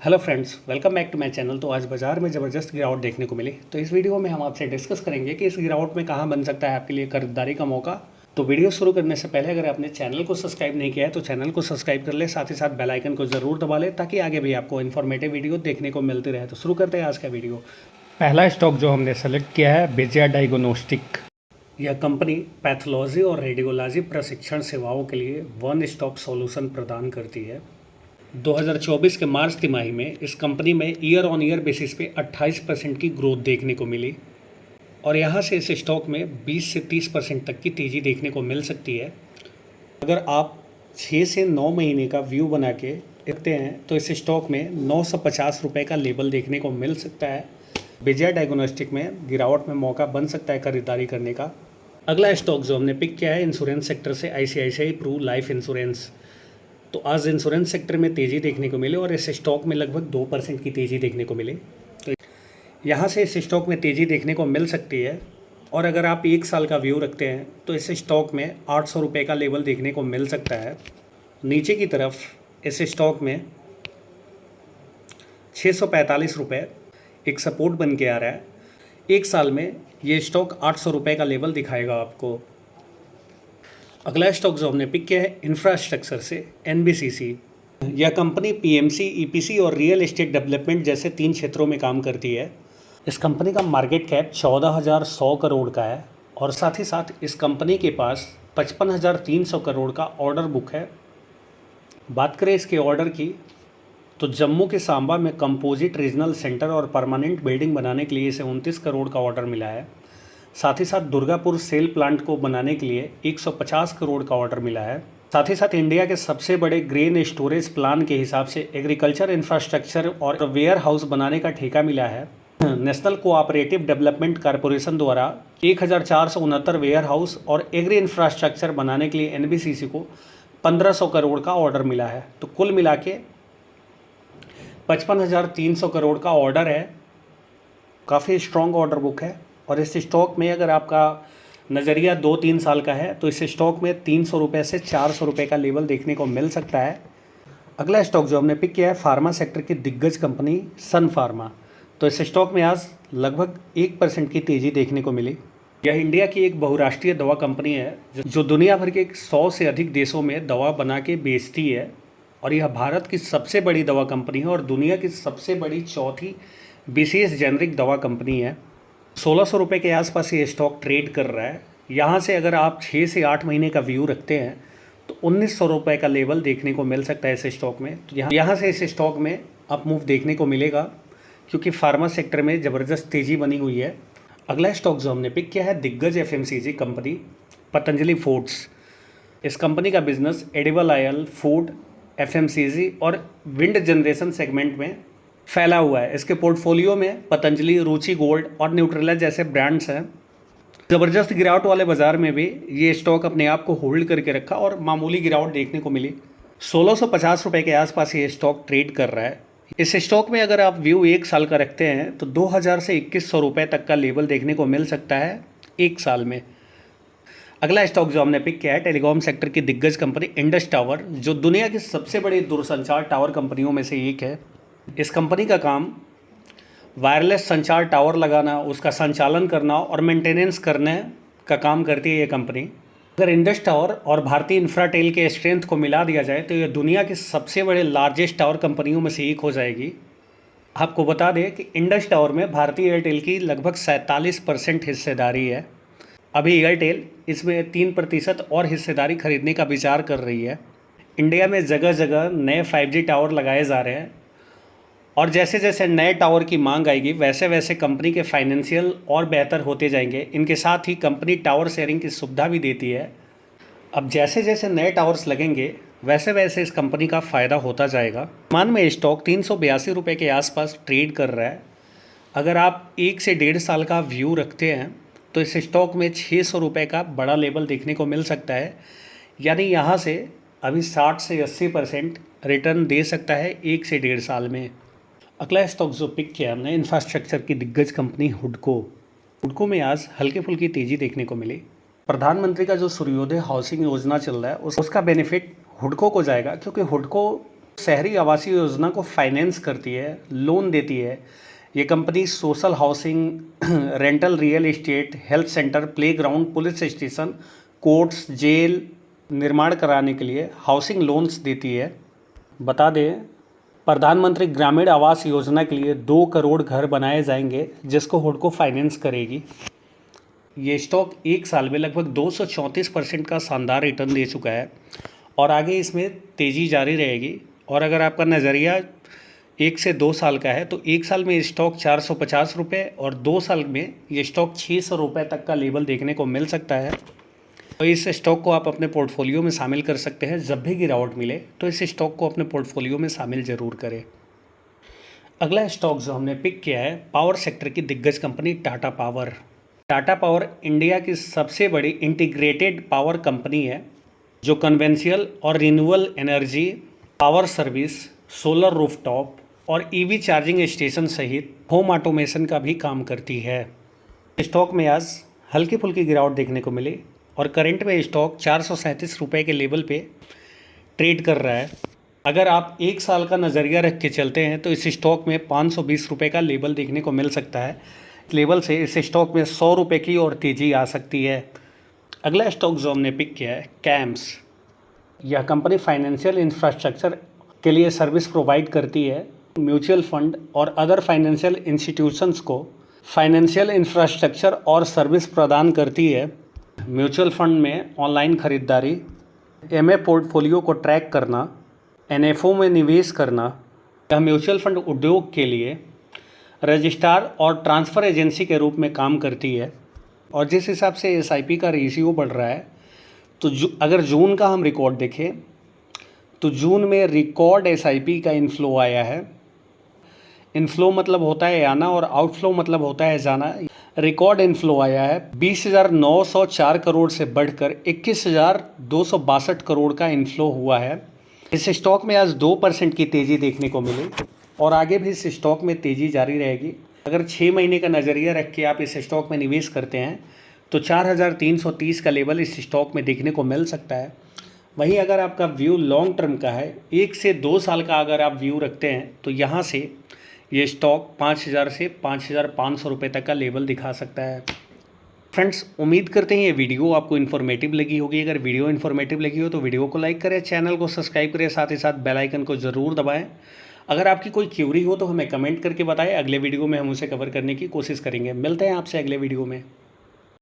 Hello friends, welcome back to my channel. तो आज बाजार में ज़बरदस्त गिरावट देखने को मिली। तो इस वीडियो में हम आपसे डिस्कस करेंगे कि इस गिरावट में कहाँ बन सकता है आपके लिए खरीदारी का मौका। तो वीडियो शुरू करने से पहले अगर आपने चैनल को सब्सक्राइब नहीं किया है तो चैनल को सब्सक्राइब कर ले, साथ ही साथ बेल आइकन को ज़रूर दबा ले ताकि आगे भी आपको इन्फॉर्मेटिव वीडियो देखने को मिलती रहे। तो शुरू करते हैं आज का वीडियो। पहला स्टॉक जो हमने सेलेक्ट किया है विजया डायग्नोस्टिक। यह कंपनी पैथोलॉजी और रेडियोलॉजी प्रशिक्षण सेवाओं के लिए वन स्टॉप सॉल्यूशन प्रदान करती है। 2024 के मार्च तिमाही में इस कंपनी में ईयर ऑन ईयर बेसिस पे 28% की ग्रोथ देखने को मिली और यहाँ से इस स्टॉक में 20 से 30% तक की तेज़ी देखने को मिल सकती है। अगर आप 6 से 9 महीने का व्यू बना के देखते हैं तो इस स्टॉक में 950 रुपये का लेवल देखने को मिल सकता है। विजया डायग्नोस्टिक में गिरावट में मौका बन सकता है खरीदारी करने का। अगला स्टॉक जो हमने पिक किया है इंश्योरेंस सेक्टर से ICICI प्रू लाइफ इंश्योरेंस। तो आज इंश्योरेंस सेक्टर में तेज़ी देखने को मिली और इस स्टॉक में लगभग 2% की तेज़ी देखने को मिली। तो यहाँ से इस स्टॉक में तेज़ी देखने को मिल सकती है और अगर आप 1 साल का व्यू रखते हैं तो इस स्टॉक में 800 रुपये का लेवल देखने को मिल सकता है। नीचे की तरफ इस स्टॉक में 645 रुपये एक सपोर्ट बन के आ रहा है। 1 साल में ये स्टॉक 800 रुपये का लेवल दिखाएगा आपको। अगला स्टॉक जो हमने पिक किया है इंफ्रास्ट्रक्चर से NBCC। यह कंपनी PMC, EPC और रियल एस्टेट डेवलपमेंट जैसे 3 क्षेत्रों में काम करती है। इस कंपनी का मार्केट कैप 14,100 करोड़ का है और साथ ही साथ इस कंपनी के पास 55,300 करोड़ का ऑर्डर बुक है। बात करें इसके ऑर्डर की तो जम्मू के सांबा में कंपोजिट रीजनल सेंटर और परमानेंट बिल्डिंग बनाने के लिए इसे 29 करोड़ का ऑर्डर मिला है। साथ ही साथ दुर्गापुर सेल प्लांट को बनाने के लिए 150 करोड़ का ऑर्डर मिला है। साथ ही साथ इंडिया के सबसे बड़े ग्रेन स्टोरेज प्लान के हिसाब से एग्रीकल्चर इंफ्रास्ट्रक्चर और वेयर हाउस बनाने का ठेका मिला है। नेशनल कोऑपरेटिव डेवलपमेंट कॉरपोरेशन द्वारा 1469 वेयर हाउस और एग्री इंफ्रास्ट्रक्चर बनाने के लिए NBCC को 1500 करोड़ का ऑर्डर मिला है। तो कुल मिला के 55,300 करोड़ का ऑर्डर है। काफ़ी स्ट्रॉन्ग ऑर्डर बुक है और इस स्टॉक में अगर आपका नज़रिया 2-3 साल का है तो इस स्टॉक में 300 रुपये से 400 रुपये का लेवल देखने को मिल सकता है। अगला स्टॉक जो हमने पिक किया है फार्मा सेक्टर की दिग्गज कंपनी सन फार्मा। तो इस स्टॉक में आज लगभग 1% की तेज़ी देखने को मिली। यह इंडिया की एक बहुराष्ट्रीय दवा कंपनी है जो दुनिया भर के 100 से अधिक देशों में दवा बना के बेचती है और यह भारत की सबसे बड़ी दवा कंपनी है और दुनिया की सबसे बड़ी चौथी विशेष जेनरिक दवा कंपनी है। 1600 रुपये के आसपास ये स्टॉक ट्रेड कर रहा है। यहाँ से अगर आप 6 से 8 महीने का व्यू रखते हैं तो 1900 रुपये का लेवल देखने को मिल सकता है इस स्टॉक में। तो यहाँ से इस स्टॉक में अप मूव देखने को मिलेगा क्योंकि फार्मा सेक्टर में ज़बरदस्त तेज़ी बनी हुई है। अगला स्टॉक जो हमने पिक किया है दिग्गज FMCG कंपनी पतंजलि फूड्स। इस कंपनी का business edible oil, food, FMCG और विंड जनरेशन सेगमेंट में फैला हुआ है। इसके पोर्टफोलियो में पतंजलि, रुचि गोल्ड और न्यूट्रेला जैसे ब्रांड्स हैं। ज़बरदस्त गिरावट वाले बाजार में भी ये स्टॉक अपने आप को होल्ड करके रखा और मामूली गिरावट देखने को मिली। 1650 रुपये के आसपास ये स्टॉक ट्रेड कर रहा है। इस स्टॉक में अगर आप व्यू 1 साल का रखते हैं तो 2000 से 2100 रुपये तक का लेवल देखने को मिल सकता है 1 साल में। अगला स्टॉक जो हमने पिक किया है टेलीकॉम सेक्टर की दिग्गज कंपनी इंडस टावर, जो दुनिया की सबसे बड़ी दूरसंचार टावर कंपनियों में से एक है। इस कंपनी का काम वायरलेस संचार टावर लगाना, उसका संचालन करना और मेंटेनेंस करने का काम करती है ये कंपनी। अगर इंडस टावर और भारतीय इंफ्राटेल के स्ट्रेंथ को मिला दिया जाए तो ये दुनिया की सबसे बड़े लार्जेस्ट टावर कंपनियों में से एक हो जाएगी। आपको बता दें कि इंडस टावर में भारतीय एयरटेल की लगभग 47% हिस्सेदारी है। अभी एयरटेल इसमें 3% और हिस्सेदारी खरीदने का विचार कर रही है। इंडिया में जगह जगह नए 5G टावर लगाए जा रहे हैं और जैसे जैसे नए टावर की मांग आएगी वैसे वैसे कंपनी के फाइनेंशियल और बेहतर होते जाएंगे। इनके साथ ही कंपनी टावर शेयरिंग की सुविधा भी देती है। अब जैसे जैसे नए टावर्स लगेंगे वैसे वैसे इस कंपनी का फ़ायदा होता जाएगा। वर्तमान में स्टॉक 382 रुपये के आसपास ट्रेड कर रहा है। अगर आप 1 से 1.5 साल का व्यू रखते हैं तो इस स्टॉक में 600 रुपये का बड़ा लेवल देखने को मिल सकता है। यानी यहाँ से अभी 60 से 80% रिटर्न दे सकता है 1 से 1.5 साल में। अगला स्टॉक जो पिक किया हमने इंफ्रास्ट्रक्चर की दिग्गज कंपनी हुडको में आज हल्की फुल्की तेज़ी देखने को मिली। प्रधानमंत्री का जो सूर्योदय हाउसिंग योजना चल रहा है उसका बेनिफिट हुडको को जाएगा क्योंकि हुडको शहरी आवासीय योजना को फाइनेंस करती है, लोन देती है। ये company social housing, rental real estate, health centre, playground, police station, courts, jail निर्माण कराने के लिए हाउसिंग लोन्स देती है। बता दें, प्रधानमंत्री ग्रामीण आवास योजना के लिए 2 करोड़ घर बनाए जाएंगे, जिसको हुडको फाइनेंस करेगी। ये स्टॉक एक साल में लगभग 234% का शानदार रिटर्न दे चुका है और आगे इसमें तेज़ी जारी रहेगी। और अगर आपका नज़रिया 1 से 2 साल का है तो 1 साल में स्टॉक 450 रुपये और 2 साल में ये स्टॉक 600 रुपये तक का लेवल देखने को मिल सकता है। तो इस स्टॉक को आप अपने पोर्टफोलियो में शामिल कर सकते हैं। जब भी गिरावट मिले तो इस स्टॉक को अपने पोर्टफोलियो में शामिल ज़रूर करें। अगला स्टॉक जो हमने पिक किया है, पावर सेक्टर की दिग्गज company Tata power. Tata power India की सबसे बड़ी इंटीग्रेटेड पावर कंपनी है, जो कन्वेंशियल और renewable energy, power service, solar rooftop और ईवी चार्जिंग स्टेशन सहित होम ऑटोमेशन का भी काम करती है। स्टॉक में आज हल्की फुल्की गिरावट देखने को मिली और करंट में स्टॉक 437 रुपये के लेवल पे ट्रेड कर रहा है। अगर आप 1 साल का नज़रिया रख के चलते हैं तो इस स्टॉक में 520 रुपये का लेवल देखने को मिल सकता है। लेवल से इस स्टॉक में 100 रुपये की और तेज़ी आ सकती है। अगला स्टॉक जो हमने पिक किया है, कैम्स। यह कंपनी फाइनेंशियल इंफ्रास्ट्रक्चर के लिए सर्विस प्रोवाइड करती है। म्यूचुअल फंड और अदर फाइनेंशियल इंस्टीट्यूशंस को फाइनेंशियल इंफ्रास्ट्रक्चर और सर्विस प्रदान करती है। म्यूचुअल फंड में ऑनलाइन खरीदारी, एमए पोर्टफोलियो को ट्रैक करना, एनएफओ में निवेश करना। यह म्यूचुअल फंड उद्योग के लिए रजिस्ट्रार और ट्रांसफ़र एजेंसी के रूप में काम करती है। और जिस हिसाब से एसआईपी का रेशियो बढ़ रहा है, तो अगर जून का हम रिकॉर्ड देखें तो जून में रिकॉर्ड एसआईपी का इनफ्लो आया है। इनफ्लो मतलब होता है आना और आउटफ्लो मतलब होता है जाना। रिकॉर्ड इनफ्लो आया है 20,904 करोड़ से बढ़कर 21,262 करोड़ का इनफ्लो हुआ है। इस स्टॉक में आज 2% की तेज़ी देखने को मिली और आगे भी इस स्टॉक में तेज़ी जारी रहेगी। अगर 6 महीने का नज़रिया रख के आप इस स्टॉक में निवेश करते हैं तो 4,330 का लेवल इस स्टॉक में देखने को मिल सकता है। वहीं अगर आपका व्यू लॉन्ग टर्म का है, 1 से 2 साल का अगर आप व्यू रखते हैं तो यहाँ से ये स्टॉक 5,000 से 5,500 रुपये तक का लेवल दिखा सकता है। फ्रेंड्स, उम्मीद करते हैं ये वीडियो आपको इन्फॉर्मेटिव लगी होगी। अगर वीडियो इन्फॉर्मेटिव लगी हो तो वीडियो को लाइक करें, चैनल को सब्सक्राइब करें, साथ ही साथ बेल आइकन को ज़रूर दबाएं। अगर आपकी कोई क्यूरी हो तो हमें कमेंट करके बताएं। अगले वीडियो में हम उसे कवर करने की कोशिश करेंगे। मिलते हैं आपसे अगले वीडियो में।